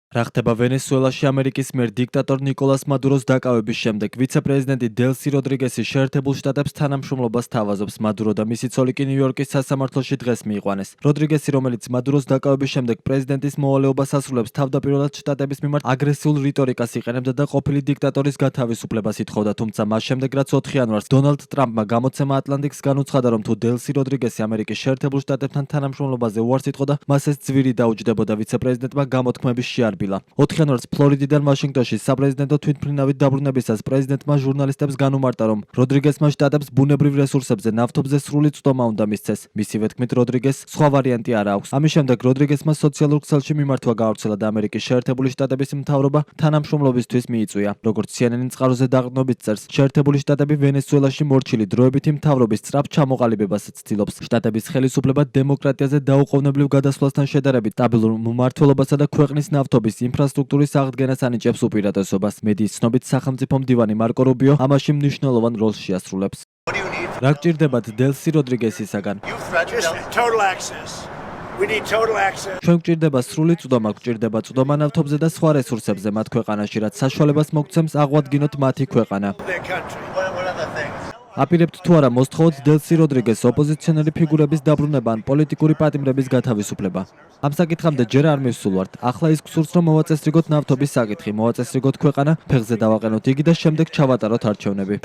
რა ხდება ვენესუელაში ამერიკის მიერ დიქტატორ ნიკოლას მადუროს დაკავების შემდეგ ვიცე-პრეზიდენტი დელსი როდრიგესი შეერთებულ შტატებს თანამშრომლობას თავაზობს. მადურო და მისი ცოლი კი ნიუ-იორკის სასამართლოში დღეს მიიყვანეს. როდრიგესი, რომელიც მადუროს დაკავების შემდეგ პრეზიდენტის მოვალეობას ასრულებს, თავდაპირველად შტატების მიმართ აგრესიულ რიტორიკას იყენებდა და ყოფილი დიქტატორის გათავისუფლებას ითხოვდა, თუმცა მას შემდეგ, რაც 4 იანვარს დონალდ ტრამპმა გამოცემა ატლანტიკს განუცხადა, რომ თუ დელსი როდრიგესი ამერიკის შეერთებულ შტატებთან თანამშრომლობაზე უარს იტყოდა, მას ეს ძვირი დაუჯდებოდა. ვიცე-პრეზიდენტმა გამოთქმების შეარბილა. 4 იანვარს ფლორიდიდან ვაშინგტონში საპრეზიდენტო თვითმფრინავით დაბრუნებისას პრეზიდენტმა ჟურნალისტებს განუმარტა, რომ როდრიგესმა შტატებს ბუნებრივ რესურსებზე ნავთობზე სრული წვდომა უნდა მისცეს. მისივე თქმით, როდრიგესს სხვა ვარიანტი არ აქვს. ამის შემდეგ როდრიგესმა სოციალურ ქსელში მიმართვა გაავრცელა და ამერიკის შეერთებული შტატების მთავრობა თანამშრომლობისთვის მიიწვია. როგორც CNN-ი წყაროზე დაყრდნობით წერს, შეერთებული შტატები ვენესუელაში მორჩილი დროებითი მთავრობის სწრაფ ჩამოყალიბებას ცდილობს. შტატების ხელისუფლება დემოკრატიაზე დაუყოვნებლივ გადასვლასთან შედარებით სტაბილურ მმართველობასა და ქვეყნის ნავთობის ინფრასტრუქტურის აღდგენას ანიჭებს უპირატესობას. მედიის ცნობით, სახელმწიფო მდივანი მარკო რუბიო ამაში მნიშვნელოვან როლს შეასრულებს. რა გჭირდებათ დელსი როდრიგესისაგან? ჩვენ გვჭირდება სრული წვდომა, გვჭირდება წვდომა ნავთობზე და სხვა რესურსებზე მათ ქვეყანაში, რაც საშუალებას მოგცემს აღვადგინოთ მათი ქვეყანა. აპირებთ თუ არა მოსთხოვოთ დელსი როდრიგესს ოპოზიციონერი ფიგურების დაბრუნება ან პოლიტიკური პატიმრების გათავისუფლება. ამ საკითხამდე ჯერ არ მივსულვართ. ახლა ის გსურს, რომ მოვაწესრიგოთ ნავთობის საკითხი, მოვაწესრიგოთ ქვეყანა, ფეხზე დავაყენოთ იგი და შემდეგ ჩავატაროთ არჩევნები.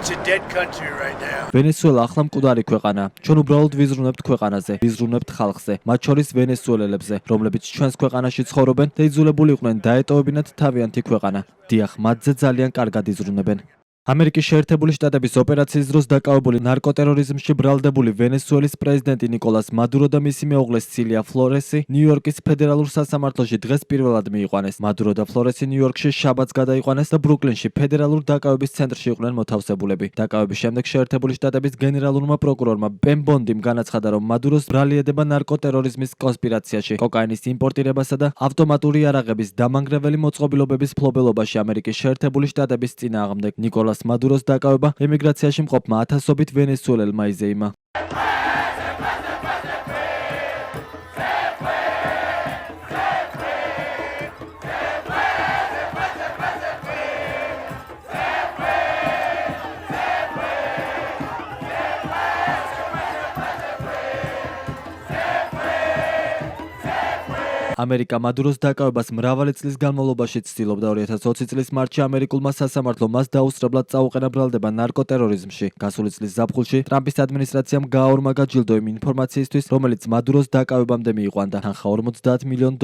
ვენესუელა ახლა მკვდარი ქვეყანაა. ჩვენ უბრალოდ ვიზრუნებთ ქვეყანაზე, ვიზრუნებთ ხალხზე, მათ შორის ვენესუელელებზე, რომლებიც ჩვენს ქვეყანაში ცხოვრობენ და იძულებული იყვნენ დაეტოვებინათ თავიანთი ქვეყანა. დიახ, მათზე ძალიან კარგად იზრუნებენ. ამერიკის შეერთებული შტატების ოპერაციის დროს დაკავებული ნარკოტერორიზმში ბრალდებული ვენესუელის პრეზიდენტი ნიკოლას მადურო და მისი მეუღლე სილია ფლორესი ნიუ-იორკის ფედერალურ სასამართლოში დღეს პირველად მიიყვანეს. მადურო და ფლორესი ნიუ-იორკში შაბათს გადაიყვანეს და ბრუკლინში ფედერალურ დაკავების ცენტრში იყვნენ მოთავსებულები. დაკავების შემდეგ შეერთებული შტატების გენერალურმა პროკურორმა პენ ბონდიმ განაცხადა, რომ მადუროს ბრალი ედება ნარკოტერორიზმის კონსპირაციაში, კოკაინის იმპორტირებასა და ავტომატური იარაღების დამანგრეველი მოწყობილობების ფლობელობაში ამერიკის შეერთებული შტატების წინააღმდეგ. ნიკოლას მადუროს დაკავება ემიგრაციაში მყოფმა ათასობით ვენესუელელმა იზეიმა. ამერიკა მადუროს დაკავებას მრავალი წლის განმავლობაში ცდილობდა. 2020 წლის მარტში ამერიკულმა სასამართლომ მას დაუსწრებლად წაუყენა ბრალდება ნარკოტერორიზმში. გასული წლის ზაფხულში ტრამპის ადმინისტრაციამ გააორმაგა ჯილდო იმ ინფორმაციისთვის, რომელიც მადუროს დაკავებამდე მიიყვანდა. თანხა $50 მილიონ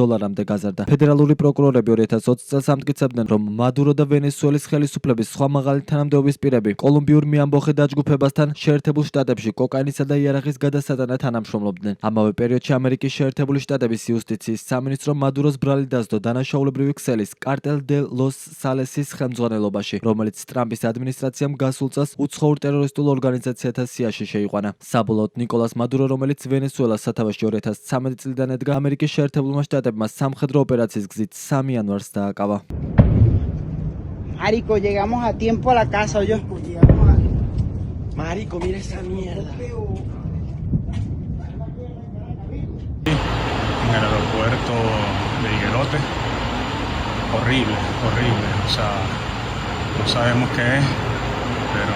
გაზარდა. ფედერალური პროკურორები 2020 წელს ამტკიცებდნენ, რომ მადურო და ვენესუელის ხელისუფლების სხვა მაღალი თანამდებობის პირები კოლუმბიურ მიამბოხე დაჯგუფებასთან შეერთებულ შტატებში კოკაინისა და იარაღის გადასატანად თანამშრომლობდნენ. ამავე პერიოდში ამერიკის შეერთებული შტატების იუსტიციის სამინისტრო მადუროს ბრალი დასდო დანაშაულებრივი ქსელის კარტელ დე ლოს სალესის ხელმძღვანელობაში, რომელიც ტრამპის ადმინისტრაციამ გასულ წელს უცხოურ ტერორისტულ ორგანიზაციათა სიაში შეიყვანა. საბოლოოდ ნიკოლას მადურო, რომელიც ვენესუელას სათავეში 2013 წლიდან ედგა, ამერიკის შეერთებულმა შტატებმა სამხედრო ოპერაციის გზით 3 იანვარს დააკავა. Marico, llegamos a tiempo a la casa, yo. Marico, mira esa mierda. En el aeropuerto de Higuerote, horrible, horrible, o sea, no sabemos qué es, pero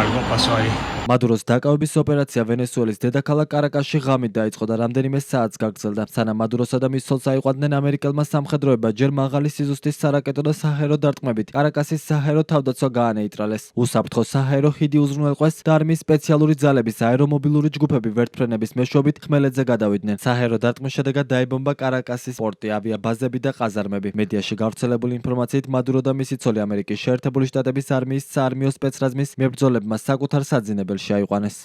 algo pasó ahí. მადუროს დაკავების ოპერაცია ვენესუელის დედაქალაქ კარაკასში ღამით დაიწყო და რამდენიმე საათს გაგრძელდა. სანამ მადუროსა და მის ცოლს აიყვანდნენ, ამერიკელმა სამხედროებმა ჯერ მაღალი სიზუსტის სარაკეტო და საჰაერო დარტყმებით კარაკასის საჰაერო თავდაცვა გაანეიტრალეს. უსაფრთხო საჰაერო ხიდი უზრუნველყვეს და არმიის სპეციალური ძალების აერომობილური ჯგუფები ვერტმფრენების მეშვეობით ხმელეთზე გადავიდნენ. საჰაერო დარტყმის შედეგად დაიბომბა კარაკასის პორტი, ავიაბაზები და ყაზარმები. მედიაში გავრცელებული ინფორმაციით მადურო და მისი ცოლი ამერიკის შეერთებული შტატების არმიის საარმიო სპეცრაზმის მებრძოლებმა საკუთარ საძინებელში აიყვანეს.